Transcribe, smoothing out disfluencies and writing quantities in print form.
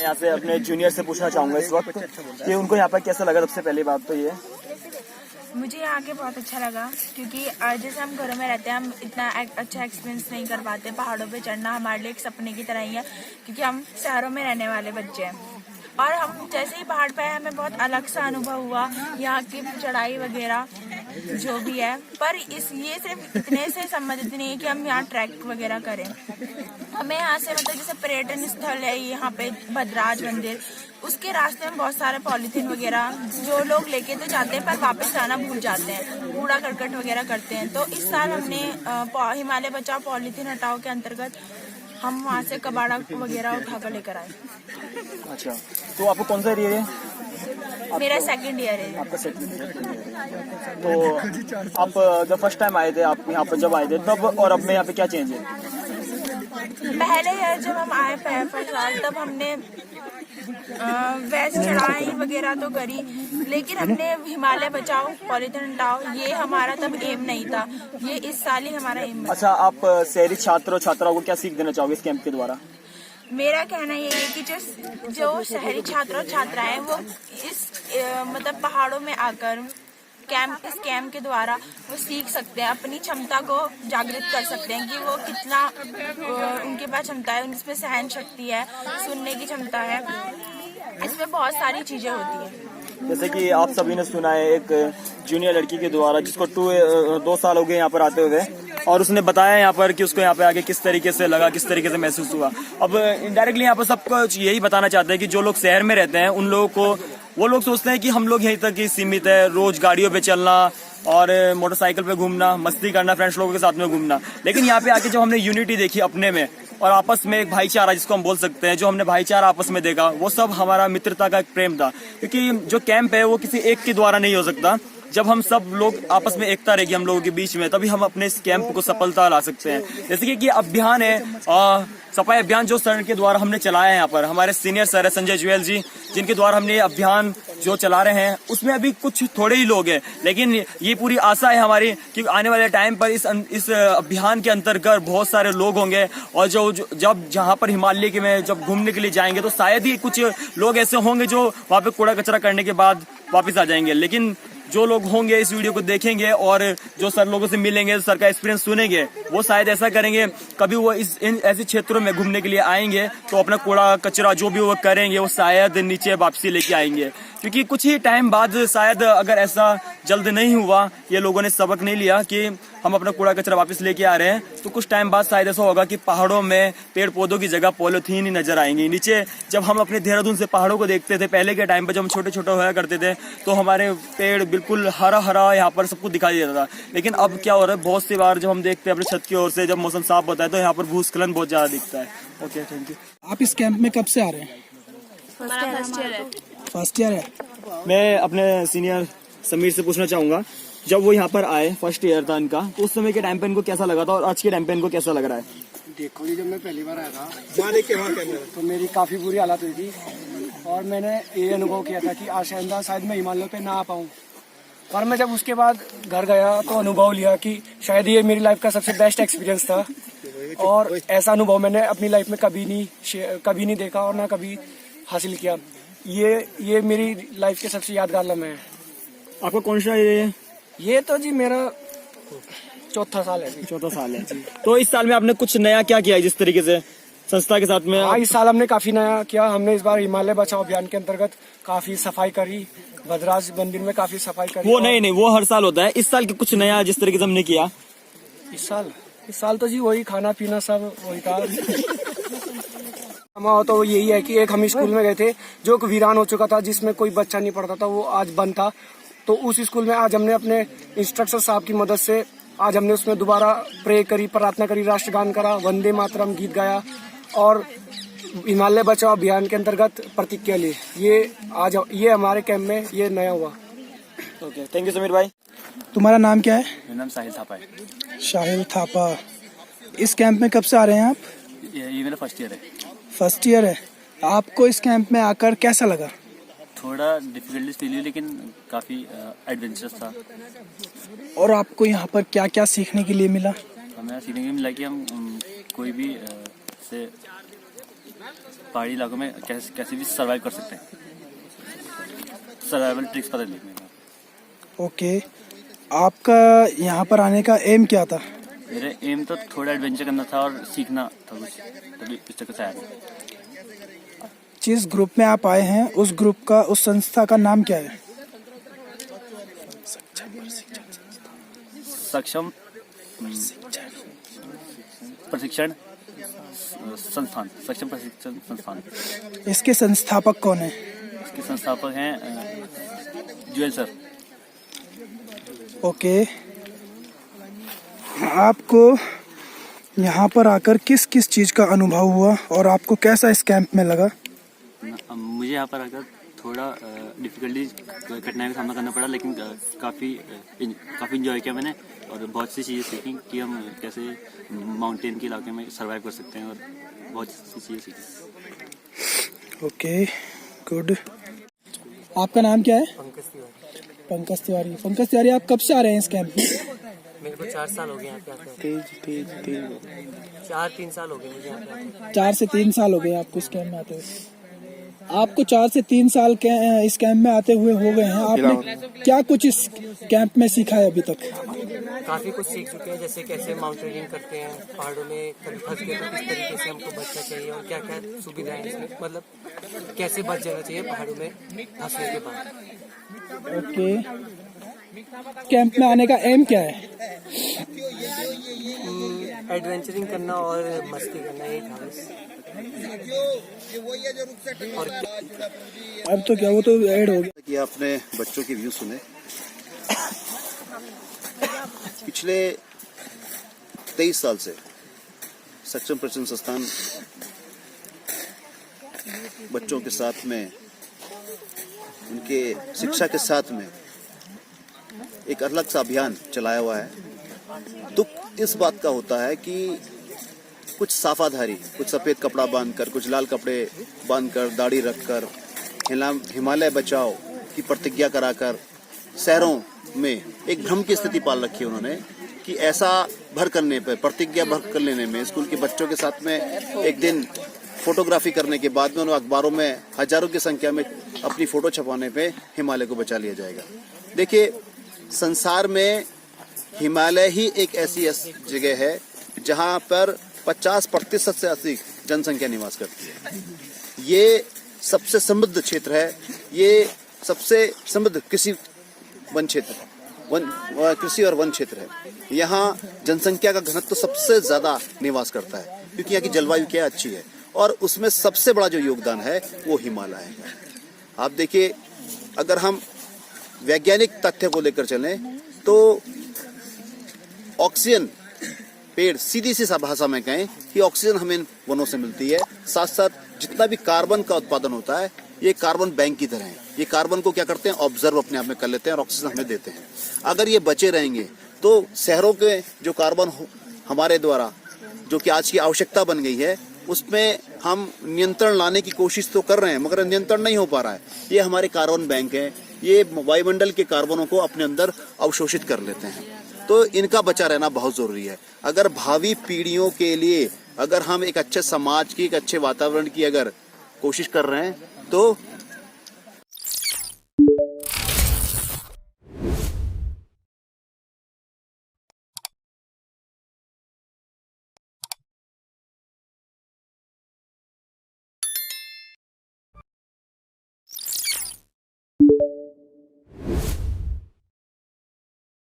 यहाँ से अपने जूनियर से पूछना चाहूंगा इस वक्त कि उनको यहाँ पर कैसा लगा। सबसे पहली बात तो ये मुझे यहाँ के बहुत अच्छा लगा, क्योंकि जैसे हम घरों में रहते हैं हम इतना अच्छा एक्सपीरियंस नहीं कर पाते। पहाड़ों पे चढ़ना हमारे लिए एक सपने की तरह ही है, क्योंकि हम शहरों में रहने वाले बच्चे हैं। और हम जैसे ही पहाड़ पे आए हमें बहुत अलग सा अनुभव हुआ, यहाँ की चढ़ाई वगैरह जो भी है। पर ये सिर्फ इतने से संबंधित नहीं है कि हम यहाँ ट्रैक वगैरह करें। हमें यहाँ से मतलब जैसे पर्यटन स्थल है यहाँ पे भद्राज मंदिर, उसके रास्ते में बहुत सारे पॉलीथीन वगैरह जो लोग लेके तो जाते हैं पर वापस जाना भूल जाते हैं, कूड़ा करकट वगैरह करते हैं। तो इस साल हमने हिमालय बचाओ पॉलीथीन हटाओ के अंतर्गत हम वहाँ से कबाड़ा वगैरह उठा कर लेकर आए। अच्छा, तो आपको कौन सा एरिया है? मेरा सेकंड ईयर है। आपका सेकंड ईयर। तो आप जब फर्स्ट टाइम आए थे, आप यहाँ पर जब आए थे तब और अब में यहाँ पे क्या चेंज है? पहले यार जब हम आए फर्स्ट साल तब हमने वैसे चढ़ाई वगैरह तो करी, लेकिन हमने हिमालय बचाओ पॉलीथीन हटाओ ये हमारा तब एम नहीं था, ये इस साल ही हमारा एम है। अच्छा, आप शहरी छात्र और छात्राओं को क्या सीख देना चाहोगे इस कैंप के द्वारा? मेरा कहना ये है कि जो शहरी छात्र और छात्राएं वो इस मतलब पहाड़ों में आकर इस कैंप के द्वारा वो सीख सकते हैं, अपनी क्षमता को जागृत कर सकते हैं कि वो कितना उनके पास क्षमता है, उनमें सहन शक्ति है, सुनने की क्षमता है, इसमें बहुत सारी चीजें होती हैं। जैसे कि आप सभी ने सुना है एक जूनियर लड़की के द्वारा जिसको 2 साल हो गए यहाँ पर आते हुए, और उसने बताया यहाँ पर कि उसको यहाँ पे आके किस तरीके से लगा, किस तरीके से महसूस हुआ। अब इनडायरेक्टली यहाँ पर सबको यही बताना चाहते हैं कि जो लोग शहर में रहते हैं उन लोगों को, वो लोग सोचते हैं कि हम लोग यहीं तक ही सीमित है, रोज गाड़ियों पे चलना और मोटरसाइकिल पे घूमना, मस्ती करना, फ्रेंड्स लोगों के साथ में घूमना। लेकिन यहाँ पे आके जब हमने यूनिटी देखी अपने में और आपस में एक भाईचारा जिसको हम बोल सकते हैं, जो हमने भाईचारा आपस में देखा, वो सब हमारा मित्रता का एक प्रेम था। क्योंकि जो कैंप है वो किसी एक के द्वारा नहीं हो सकता। जब हम सब लोग आपस में एकता रहेगी हम लोगों के बीच में, तभी हम अपने इस कैंप को सफलता ला सकते हैं। जैसे कि अभियान है सफाई अभियान जो सर के द्वारा हमने चलाया है, यहाँ पर हमारे सीनियर सर है संजय जुएल जी, जिनके द्वारा हमने ये अभियान जो चला रहे हैं, उसमें अभी कुछ थोड़े ही लोग हैं, लेकिन ये पूरी आशा है हमारी कि आने वाले टाइम पर इस अभियान के अंतर्गत बहुत सारे लोग होंगे। और जब जहाँ पर हिमालय के में जब घूमने के लिए जाएंगे तो शायद ही कुछ लोग ऐसे होंगे जो वहाँ पे कूड़ा कचरा करने के बाद वापस आ जाएंगे। लेकिन जो लोग होंगे इस वीडियो को देखेंगे और जो सर लोगों से मिलेंगे, सर का एक्सपीरियंस सुनेंगे, वो शायद ऐसा करेंगे। कभी वो इन ऐसे क्षेत्रों में घूमने के लिए आएंगे तो अपना कूड़ा कचरा जो भी वो करेंगे वो शायद नीचे वापसी लेके आएंगे। क्योंकि कुछ ही टाइम बाद शायद अगर ऐसा जल्द नहीं हुआ, ये लोगों ने सबक नहीं लिया कि हम अपना कूड़ा कचरा वापस लेके आ रहे हैं, तो कुछ टाइम बाद शायद ऐसा होगा कि पहाड़ों में पेड़ पौधों की जगह पॉलीथीन ही नजर आएंगी। नीचे जब हम अपने देहरादून से पहाड़ों को देखते थे पहले के टाइम पर, जब हम छोटे छोटे होया करते थे, तो हमारे पेड़ बिल्कुल हरा हरा यहाँ पर सब कुछ दिखाई देता था। लेकिन अब क्या हो रहा है, बहुत सी बार जब हम देखते हैं अपने छत की ओर से, जब मौसम साफ होता है तो यहाँ पर भूस्खलन बहुत ज्यादा दिखता है। Okay, thank you. आप इस कैंप में कब से आ रहे हैं? फर्स्ट ईयर है। मैं अपने सीनियर समीर से पूछना चाहूंगा, जब वो यहाँ पर आए, फर्स्ट ईयर था इनका, तो उस समय के टाइम पे इनको कैसा लगा था और आज के टाइम पे इनको कैसा लग रहा है? देखो जी, जब मैं पहली बार आया था तो मेरी काफी बुरी हालत हुई थी और मैंने ये अनुभव किया था कि आशाइंदा शायद मैं हिमालय पे ना आ पाऊँ। पर मैं जब उसके बाद घर गया तो अनुभव लिया कि शायद ये मेरी लाइफ का सबसे बेस्ट एक्सपीरियंस था, और ऐसा अनुभव मैंने अपनी लाइफ में कभी नहीं देखा और ना कभी हासिल किया। ये मेरी लाइफ के सबसे यादगार लम्हे हैं। आपका कौन सा है? ये तो जी मेरा चौथा साल है। तो इस साल में आपने कुछ नया क्या किया है जिस तरीके से संस्था के साथ में? हाँ, इस साल हमने काफी नया किया। हमने इस बार हिमालय बचाओ अभियान के अंतर्गत काफी सफाई करी, भद्राज मंदिर में काफी सफाई करी। वो नहीं, वो हर साल होता है। इस साल कुछ नया जिस तरीके से हमने किया? इस साल तो जी वही खाना पीना सब वही था। हमारा तो यही है कि एक हम स्कूल में गए थे जो वीरान हो चुका था, जिसमें कोई बच्चा नहीं पढ़ता था, वो आज बंद था। तो उस स्कूल में आज हमने अपने इंस्ट्रक्टर साहब की मदद से आज हमने उसमें दोबारा प्रे करी, प्रार्थना करी, राष्ट्रगान करा, वंदे मातरम गीत गाया और हिमालय बचाओ अभियान के अंतर्गत प्रतिज्ञा ली। ये हमारे कैंप में ये नया हुआ। ओके, थैंक यू समीर भाई। तुम्हारा नाम क्या है? मेरा नाम साहिल थापा है। शाहिल थापा। इस कैंप में कब से आ रहे हैं आप? ये मेरा फर्स्ट ईयर है। फर्स्ट ईयर है। आपको इस कैंप में आकर कैसा लगा? थोड़ा डिफिकल्टीज फील हुई लेकिन काफ़ी एडवेंचरस था। और आपको यहाँ पर क्या क्या सीखने के लिए मिला? हमें सीखने के लिए मिला कि हम कोई भी पहाड़ी इलाकों में कैसे भी सर्वाइव कर सकते हैं, सर्वाइवल ट्रिक्स पता चलेंगे। ओके, आपका यहाँ पर आने का एम क्या था? मेरा एम तो थोड़ा एडवेंचर करना था और सीखना था कुछ, तभी इस तरह से आया था। जिस ग्रुप में आप आए हैं उस ग्रुप का, उस संस्था का नाम क्या है? सक्षम प्रशिक्षण संस्थान, सक्षम प्रशिक्षण संस्थान। इसके संस्थापक कौन है? इसके संस्थापक हैं जुएल सर। ओके, आपको यहाँ पर आकर किस किस चीज़ का अनुभव हुआ और आपको कैसा इस कैंप में लगा? मुझे यहाँ पर आकर थोड़ा डिफिकल्टी, कठिनाई का सामना करना पड़ा, लेकिन काफ़ी इंजॉय किया मैंने और बहुत सी चीज़ें सीखी कि हम कैसे माउंटेन के इलाके में सर्वाइव कर सकते हैं और बहुत सी चीज़ें सीखी। Okay, good. आपका नाम क्या है? पंकज तिवारी। पंकज तिवारी। पंकज तिवारी, आप कब से आ रहे हैं इस कैंप में? मेरे को 4 साल हो गए यहाँ पे आते हैं। 4-3 साल हो गए मुझे यहाँ पे आते हैं। 4 से 3 साल हो गए आपको इस कैंप में आते हुए। आपको 4 से 3 साल के इस कैंप में आते हुए हो गए हैं, आपने क्या कुछ इस कैंप में सीखा है अभी तक? काफ़ी कुछ सीख चुके हैं, जैसे कैसे माउंटेनिंग करते हैं, पहाड़ों में कभी फंस गए तो किस तरीके से हमको बचना चाहिए और क्या क्या सुविधाएं इसमें, मतलब कैसे बच जाना चाहिए पहाड़ों में फंसने के बाद। ओके, कैंप में आने का एम क्या है? एडवेंचरिंग करना और मस्ती करना, यही था बस। और अब तो क्या, वो तो ऐड हो गया। कि आपने बच्चों के व्यू सुने। पिछले 23 साल से सक्षम प्रशिक्षण संस्थान बच्चों के साथ में, उनके शिक्षा के साथ में एक अलग सा अभियान चलाया हुआ है। दुख इस बात का होता है कि कुछ साफाधारी, कुछ सफेद कपड़ा बांधकर, कुछ लाल कपड़े बांधकर, दाढ़ी रखकर, हिमालय बचाओ की प्रतिज्ञा कराकर शहरों में एक भ्रम की स्थिति पाल रखी है उन्होंने कि ऐसा भर करने पे, प्रतिज्ञा भर कर लेने में, स्कूल के बच्चों के साथ में एक दिन फोटोग्राफी करने के बाद में उन्हें अखबारों में हजारों की संख्या में अपनी फोटो छपाने पे हिमालय को बचा लिया जाएगा। देखिए, संसार में हिमालय ही एक ऐसी जगह है जहां पर 50% से अधिक जनसंख्या निवास करती है। ये सबसे समृद्ध क्षेत्र है, ये सबसे समृद्ध कृषि और वन क्षेत्र है। यहाँ जनसंख्या का घनत्व तो सबसे ज्यादा निवास करता है क्योंकि यहाँ की जलवायु क्या अच्छी है और उसमें सबसे बड़ा जो योगदान है वो हिमालय है। आप देखिए, अगर हम वैज्ञानिक तथ्य को लेकर चलें तो ऑक्सीजन, पेड़, सीधी सी भाषा में कहें कि ऑक्सीजन हमें वनों से मिलती है, साथ साथ जितना भी कार्बन का उत्पादन होता है ये कार्बन बैंक की तरह है। ये कार्बन को क्या करते हैं, ऑब्जर्व अपने आप में कर लेते हैं और ऑक्सीजन हमें देते हैं। अगर ये बचे रहेंगे तो शहरों के जो कार्बन हमारे द्वारा, जो कि आज की आवश्यकता बन गई है, उसमें हम नियंत्रण लाने की कोशिश तो कर रहे हैं मगर नियंत्रण नहीं हो पा रहा है। ये हमारे कार्बन बैंक है, ये वायुमंडल के कार्बनों को अपने अंदर अवशोषित कर लेते हैं, तो इनका बचा रहना बहुत जरूरी है। अगर भावी पीढ़ियों के लिए अगर हम एक अच्छे समाज की, एक अच्छे वातावरण की अगर कोशिश कर रहे हैं तो